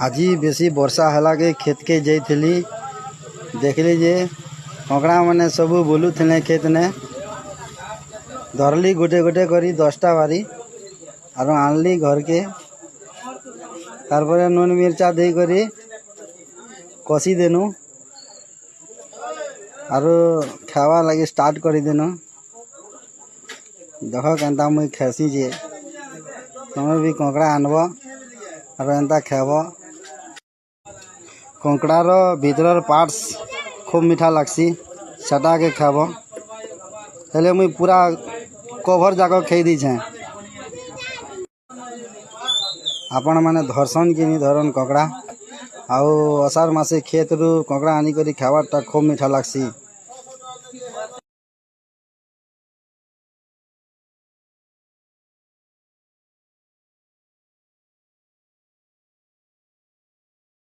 आज बेसी वर्षा है के खेत के जाइली देखली जे कंकड़ा मैंने सब बुलू थे खेत ने धरली गोटे गोटे करी 10टा बारी और आनली घर के तारपर नून मिर्चा दे करी कषी देनु और खावा लगे स्टार्ट कर देनु। देख केन्ता मुई खेसी जे तुम भी कंकड़ा आनब और एंता खाब। कंकड़ार भीतर पार्ट्स खूब मीठा लगसी चटा के खाब हेले मुई पूरा कवर जाक खाई दीछे। आपण मैंने धरसन कि नहीं धरन कंकड़ा आउ असार मासे खेत रू कंकड़ा आनी करी खावाटा खूब मीठा लगसी।